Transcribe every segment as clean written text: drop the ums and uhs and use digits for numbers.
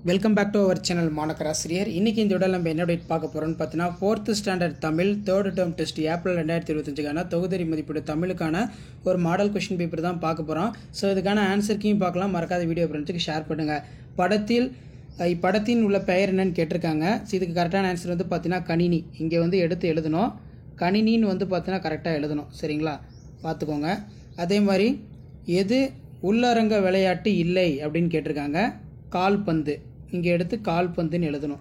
Welcome back to our channel மாணக்கராசிரியர். இன்றைக்கி இந்த உடல் நம்ம என்ன டேட் பார்க்க போகிறோம்னு பார்த்தீங்கன்னா 4th standard Tamil 3rd term test April 2025க்கான தொகுதி மதிப்பீடு தமிழுக்கான ஒரு மாடல் கொஷின் பேப்பர் தான் பார்க்க போகிறோம். ஸோ இதுக்கான ஆன்சர்க்கையும் பார்க்கலாம். மறக்காத வீடியோ ஃப்ரெண்ட்ஸுக்கு ஷேர் பண்ணுங்கள். இப்படத்தின் உள்ள பெயர் என்னன்னு கேட்டிருக்காங்க. ஸோ இதுக்கு கரெக்டான ஆன்சர் வந்து பார்த்தீங்கன்னா கணினி. இங்கே வந்து எடுத்து எழுதணும். கணினின்னு வந்து பார்த்தீங்கன்னா கரெக்டாக எழுதணும். சரிங்களா, பார்த்துக்கோங்க. அதே மாதிரி எது உள்ளரங்க விளையாட்டு இல்லை அப்படின்னு கேட்டிருக்காங்க. கால்பந்து. இங்கே எடுத்து கால்பந்துன்னு எழுதணும்.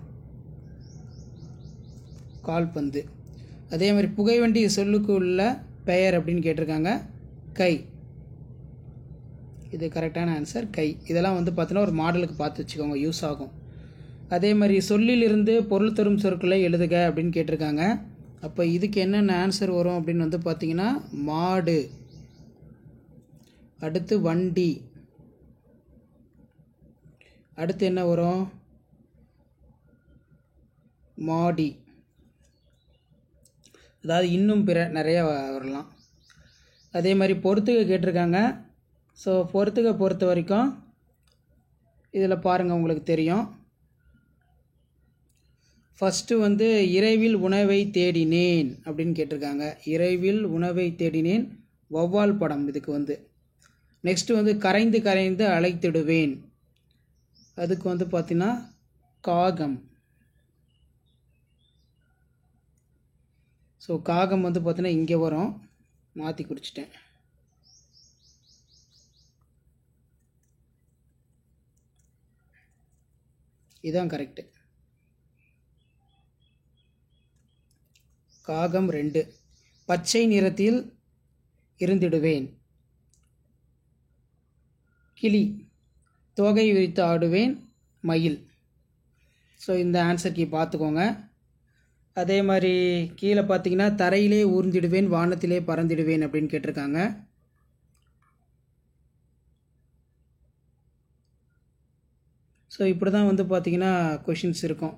கால்பந்து. அதே மாதிரி புகைவண்டி சொல்லுக்கு உள்ள பெயர் அப்படின்னு கேட்டிருக்காங்க. கை. இது கரெக்டான ஆன்சர், கை. இதெல்லாம் வந்து பார்த்தீங்கன்னா ஒரு மாடலுக்கு பார்த்து வச்சுக்கோங்க, யூஸ் ஆகும். அதே மாதிரி சொல்லிலிருந்து பொருள் தரும் சொற்களை எழுதுக அப்படின்னு கேட்டிருக்காங்க. அப்போ இதுக்கு என்னென்ன ஆன்சர் வரும் அப்படின்னு வந்து பார்த்தீங்கன்னா மாடு, அடுத்து வண்டி, அடுத்து என்ன வரும் மாடி, அதாவது இன்னும் பிற நிறைய வரலாம். அதே மாதிரி பொறுத்துக கேட்டிருக்காங்க. ஸோ பொறுத்துக பொறுத்த வரைக்கும் இதில் பாருங்கள், உங்களுக்கு தெரியும். ஃபஸ்ட்டு வந்து இரவில் உணவை தேடினேன் அப்படின்னு கேட்டிருக்காங்க. இரவில் உணவை தேடினேன், வௌவால் படம் இதுக்கு வந்து. நெக்ஸ்ட்டு வந்து கரைந்து கரைந்து அழைத்திடுவேன், அதுக்கு வந்து பார்த்தீங்கன்னா காகம். ஸோ காகம் வந்து பார்த்தீங்கன்னா இங்கே வரும், மாற்றி குறிச்சிட்டேன். இதுதான் கரெக்டு. காகம் 2. பச்சை நிறத்தில் இருந்திடுவேன், கிளி. தோகை விரித்து ஆடுவேன், மயில். ஸோ இந்த ஆன்சருக்கு பார்த்துக்கோங்க. அதே மாதிரி கீழே பார்த்தீங்கன்னா தரையிலே ஊர்ந்திடுவேன், வானத்திலே பறந்திடுவேன் அப்படின்னு கேட்டிருக்காங்க. ஸோ இப்படி தான் வந்து பார்த்தீங்கன்னா கொஷின்ஸ் இருக்கும்.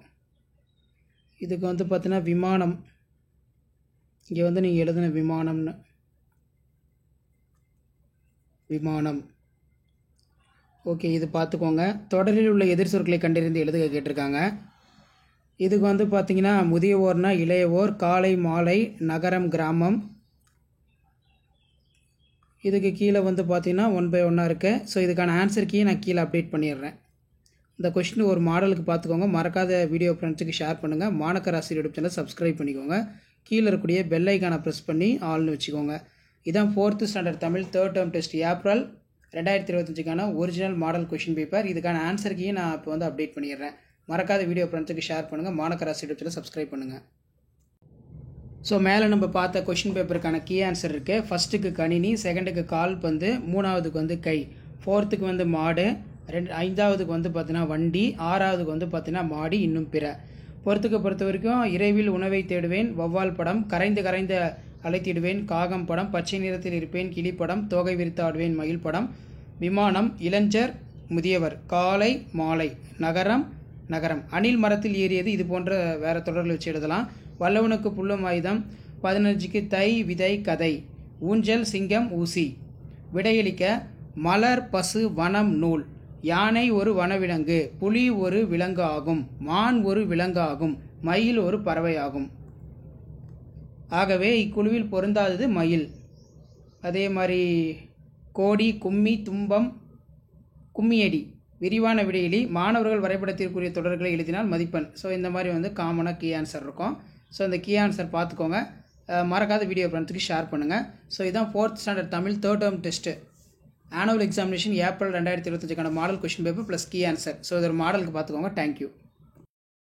இதுக்கு வந்து பார்த்தீங்கன்னா விமானம். இங்கே வந்து நீங்கள் எழுதின விமானம்னு, விமானம். ஓகே, இது பார்த்துக்கோங்க. தொடரில் உள்ள எதிர் சொற்களை கண்டறிந்து எழுதுக கேட்டிருக்காங்க. இதுக்கு வந்து பார்த்தீங்கன்னா முதியவோர்னா இளையவோர், காலை மாலை, நகரம் கிராமம். இதுக்கு கீழே வந்து பார்த்தீங்கன்னா 1 by 1 இருக்குது. ஸோ இதுக்கான ஆன்சர் நான் கீழே அப்டேட் பண்ணிடுறேன். இந்த கொஸ்டின் ஒரு மாடலுக்கு பார்த்துக்கோங்க. மறக்காத வீடியோ ஃப்ரெண்ட்ஸுக்கு ஷேர் பண்ணுங்கள். மாணக்கராசி யூடியூப் சேனல் சப்ஸ்கிரைப் பண்ணிக்கோங்க. கீழே இருக்கக்கூடிய பெல் ஐக்கானை ப்ரெஸ் பண்ணி ஆல்னு வச்சுக்கோங்க. இதான் 4th standard Tamil 3rd term test April 2025க்கான ஒரிஜினல் மாடல் கொஷின் பேப்பர். இதுக்கான ஆன்சருக்கையும் நான் இப்போ வந்து அப்டேட் பண்ணிடுறேன். மறக்காத வீடியோ ஃப்ரெண்ட்ஸுக்கு ஷேர் பண்ணுங்கள். மாணக்கராசி யூடியூப் சேனல் சப்ஸ்கிரைப் பண்ணுங்கள். ஸோ மேலே நம்ம பார்த்த கொஷின் பேப்பருக்கான கீ ஆன்சர் இருக்குது. ஃபஸ்ட்டுக்கு கணினி, செகண்டுக்கு கால்பந்து, 3வதுக்கு வந்து கை, 4த்துக்கு வந்து மாடு, 5வதுக்கு வந்து பார்த்தீங்கன்னா வண்டி, 6வதுக்கு வந்து பார்த்தீங்கன்னா மாடி, இன்னும் பிற. பொறுத்த வரைக்கும் இரவில் உணவை தேடுவேன், வௌவால் படம், கரைந்து கரைந்து அழைத்திடுவேன், காகம் படம், பச்சை நிறத்தில் இருப்பேன், கிளி படம், தோகை விரித்து ஆடுவேன், மயில் படம், விமானம், இளைஞர், முதியவர், காலை மாலை, நகரம் நகரம், அணில் மரத்தில் ஏறியது. இது போன்ற வேறு தொடர்களை வச்சு எழுதலாம். வல்லவனுக்கு புல்லும் ஆயுதம், 15க்கு தை விதை கதை, ஊஞ்சல் சிங்கம் ஊசி, விடையளிக்க மலர் பசு வனம் நூல், யானை ஒரு வனவிலங்கு, புலி ஒரு விலங்கு ஆகும், மான் ஒரு விலங்கு ஆகும், மயில் ஒரு பறவை ஆகும். ஆகவே இக்குழுவில் பொருந்தாதது மயில். அதே மாதிரி கோடி, கும்மி, தும்பம், கும்மியடி. விரிவான விடையிலி மாணவர்கள் வரைபடத்திற்குரிய தொடர்களை எழுதினால் மதிப்பெண். ஸோ இந்த மாதிரி வந்து காமனாக கீ ஆன்சர் இருக்கும். ஸோ இந்த கீ ஆன்சர் பார்த்துக்கோங்க. மறக்காத வீடியோ ஃப்ரெண்ட்ஸுக்கு ஷேர் பண்ணுங்கள். ஸோ இதுதான் 4th standard Tamil 3rd term test annual examination April 2025க்கான model question paper plus key answer. So இது ஒரு மாடலுக்கு பார்த்துக்கோங்க. தேங்க்யூ.